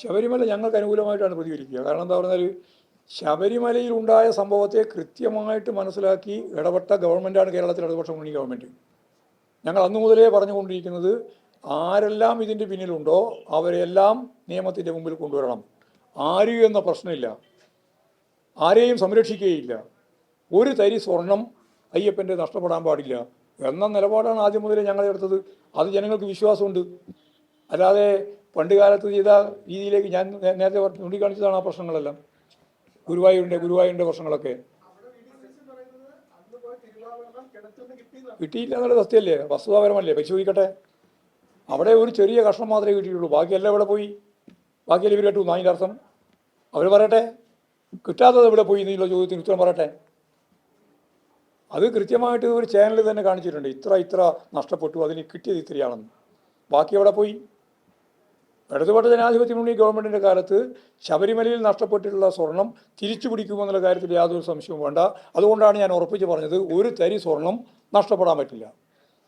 ശബരിമല ഞങ്ങൾക്ക് അനുകൂലമായിട്ടാണ് പ്രതികരിക്കുക. കാരണം എന്താ പറഞ്ഞാൽ ശബരിമലയിൽ ഉണ്ടായ സംഭവത്തെ കൃത്യമായിട്ട് മനസ്സിലാക്കി ഇടപെട്ട ഗവൺമെൻറ്റാണ് കേരളത്തിലെ ഇടതുപക്ഷ മുന്നണി ഗവൺമെൻറ്. ഞങ്ങൾ അന്നു മുതലേ പറഞ്ഞുകൊണ്ടിരിക്കുന്നത് ആരെല്ലാം ഇതിൻ്റെ പിന്നിലുണ്ടോ അവരെല്ലാം നിയമത്തിൻ്റെ മുമ്പിൽ കൊണ്ടുവരണം. ആര് എന്ന പ്രശ്നമില്ല, ആരെയും സംരക്ഷിക്കുകയില്ല. ഒരു തരി സ്വർണം അയ്യപ്പൻ്റെ നഷ്ടപ്പെടാൻ പാടില്ല എന്ന നിലപാടാണ് ആദ്യം മുതലേ ഞങ്ങൾ എടുത്തത്. അത് ജനങ്ങൾക്ക് വിശ്വാസമുണ്ട്. അല്ലാതെ പണ്ട് കാലത്ത് ചെയ്ത രീതിയിലേക്ക് ഞാൻ നേരത്തെ ചൂണ്ടിക്കാണിച്ചതാണ് ആ പ്രശ്നങ്ങളെല്ലാം. ഗുരുവായൂരിൻ്റെ പ്രശ്നങ്ങളൊക്കെ കിട്ടിയില്ല എന്നുള്ള സത്യമല്ലേ, വസ്തുതാപരമല്ലേ, പരിശോധിക്കട്ടെ. അവിടെ ഒരു ചെറിയ കഷ്ണം മാത്രമേ കിട്ടിയിട്ടുള്ളൂ, ബാക്കിയെല്ലാം ഇവിടെ പോയി. ബാക്കിയെല്ലാം ഇവർ കേട്ടു. അതിൻ്റെ അർത്ഥം അവർ പറയട്ടെ, കിട്ടാത്തത് ഇവിടെ പോയി എന്നുള്ള ചോദ്യത്തിന് ഉത്തരം പറയട്ടെ. അത് കൃത്യമായിട്ട് ഒരു ചാനലിൽ തന്നെ കാണിച്ചിട്ടുണ്ട്. ഇത്ര നഷ്ടപ്പെട്ടു, അതിന് കിട്ടിയത് ഇത്രയാണെന്ന്. ബാക്കി എവിടെ പോയി? ഇടതുപക്ഷ ജനാധിപത്യ മുന്നണി ഗവൺമെൻറ്റിൻ്റെ കാലത്ത് ശബരിമലയിൽ നഷ്ടപ്പെട്ടിട്ടുള്ള സ്വർണം തിരിച്ചു പിടിക്കുമെന്നുള്ള കാര്യത്തിൽ യാതൊരു സംശയവും വേണ്ട. അതുകൊണ്ടാണ് ഞാൻ ഉറപ്പിച്ച് പറഞ്ഞത് ഒരു തരി സ്വർണം നഷ്ടപ്പെടാൻ പറ്റില്ല.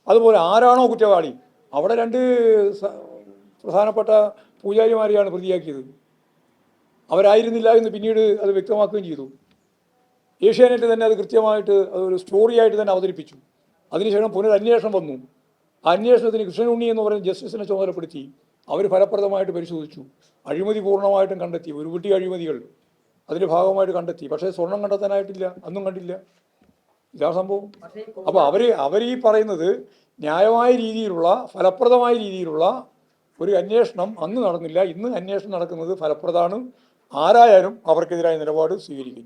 അതുപോലെ ആരാണോ കുറ്റവാളി, അവിടെ രണ്ട് പ്രധാനപ്പെട്ട പൂജാരിമാരെയാണ് പ്രതിയാക്കിയത്. അവരായിരുന്നില്ല എന്ന് പിന്നീട് അത് വ്യക്തമാക്കുകയും ചെയ്തു. ഏഷ്യാനെറ്റ് തന്നെ അത് കൃത്യമായിട്ട് അതൊരു സ്റ്റോറിയായിട്ട് തന്നെ അവതരിപ്പിച്ചു. അതിനുശേഷം പുനരന്വേഷണം വന്നു. ആ അന്വേഷണത്തിന് കൃഷ്ണനുണ്ണി എന്ന് പറയുന്ന ജസ്റ്റിസിനെ ചുമതലപ്പെടുത്തി. അവർ ഫലപ്രദമായിട്ട് പരിശോധിച്ചു. അഴിമതി പൂർണ്ണമായിട്ടും കണ്ടെത്തി. ഒരു കുട്ടി അഴിമതികൾ അതിൻ്റെ ഭാഗമായിട്ട് കണ്ടെത്തി. പക്ഷേ സ്വർണം കണ്ടെത്താനായിട്ടില്ല, അന്നും കണ്ടില്ല. ഇതാണ് സംഭവം. അപ്പോൾ അവർ ഈ പറയുന്നത് ന്യായമായ രീതിയിലുള്ള ഫലപ്രദമായ രീതിയിലുള്ള ഒരു അന്വേഷണം അന്ന് നടന്നില്ല. ഇന്ന് അന്വേഷണം നടക്കുന്നത് ഫലപ്രദമാണ്. ആരായാലും അവർക്കെതിരായ നിലപാട് സ്വീകരിക്കും.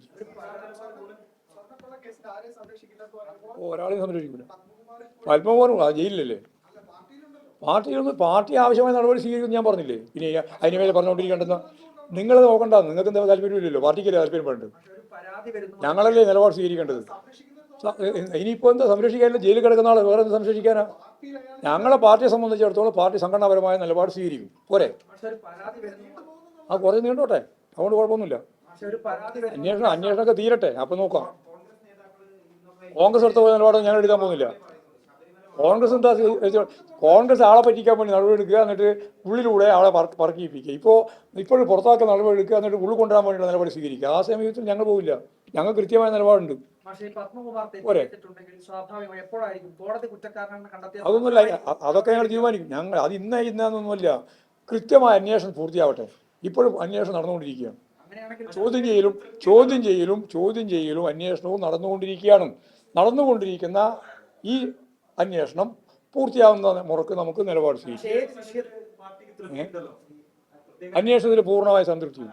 ഒരാളെയും സംരക്ഷിക്കില്ല. പത്മകുമാറും ജയിലിലല്ലേ? പാർട്ടി ആവശ്യമായ നടപടി സ്വീകരിക്കുമെന്ന് ഞാൻ പറഞ്ഞില്ലേ. പിന്നെ അതിന് മേലെ പറഞ്ഞുകൊണ്ടിരിക്കേണ്ടെന്ന് നിങ്ങൾ നോക്കണ്ട. നിങ്ങൾക്ക് എന്താ താല്പര്യമില്ലല്ലോ, പാർട്ടിക്കല്ലേ താല്പര്യപ്പെടുന്നത്. ഞങ്ങളല്ലേ നിലപാട് സ്വീകരിക്കേണ്ടത്. ഇനിയിപ്പോൾ എന്താ സംരക്ഷിക്കാനില്ല? ജയിലിൽ കിടക്കുന്ന ആളെ വേറെ എന്ത് സംരക്ഷിക്കാനാ? ഞങ്ങളെ പാർട്ടിയെ സംബന്ധിച്ചിടത്തോളം പാർട്ടി സംഘടനാപരമായ നിലപാട് സ്വീകരിക്കും. പോരെ? ആ കുറേ നീണ്ടോട്ടെ, അതുകൊണ്ട് കുഴപ്പമൊന്നുമില്ല. അന്വേഷണമൊക്കെ തീരട്ടെ, അപ്പം നോക്കാം. കോൺഗ്രസ് എടുത്ത പോയ നിലപാട് ഞങ്ങൾ എടുക്കാൻ പോകുന്നില്ല. കോൺഗ്രസ് ആളെ പറ്റിക്കാൻ വേണ്ടി നടപടിയെടുക്കുക, എന്നിട്ട് ഉള്ളിലൂടെ ആളെ പറക്കിപ്പിക്കുക. ഇപ്പോഴും പുറത്താക്കാൻ നടപടിയെടുക്കുക, എന്നിട്ട് ഉള്ളിൽ കൊണ്ടുവരാൻ വേണ്ടിയുള്ള നിലപാട് സ്വീകരിക്കുക. ആ സമയത്തിൽ ഞങ്ങൾ പോവില്ല. ഞങ്ങൾ കൃത്യമായ നിലപാടുണ്ട്. പോരെ? അതൊന്നുമില്ല, അതൊക്കെ ഞങ്ങൾ തീരുമാനിക്കും. ഞങ്ങൾ അത് ഇന്നൊന്നുമല്ല. കൃത്യമായ അന്വേഷണം പൂർത്തിയാവട്ടെ. ഇപ്പോഴും അന്വേഷണം നടന്നുകൊണ്ടിരിക്കുകയാണ്. ചോദ്യം ചെയ്യലും അന്വേഷണവും നടന്നുകൊണ്ടിരിക്കുന്ന ഈ അന്വേഷണം പൂർത്തിയാവുന്ന മുറക്ക് നമുക്ക് നിലപാട് സ്വീകരിക്കാം. അന്വേഷണത്തിൽ പൂർണ്ണമായ സംതൃപ്തി.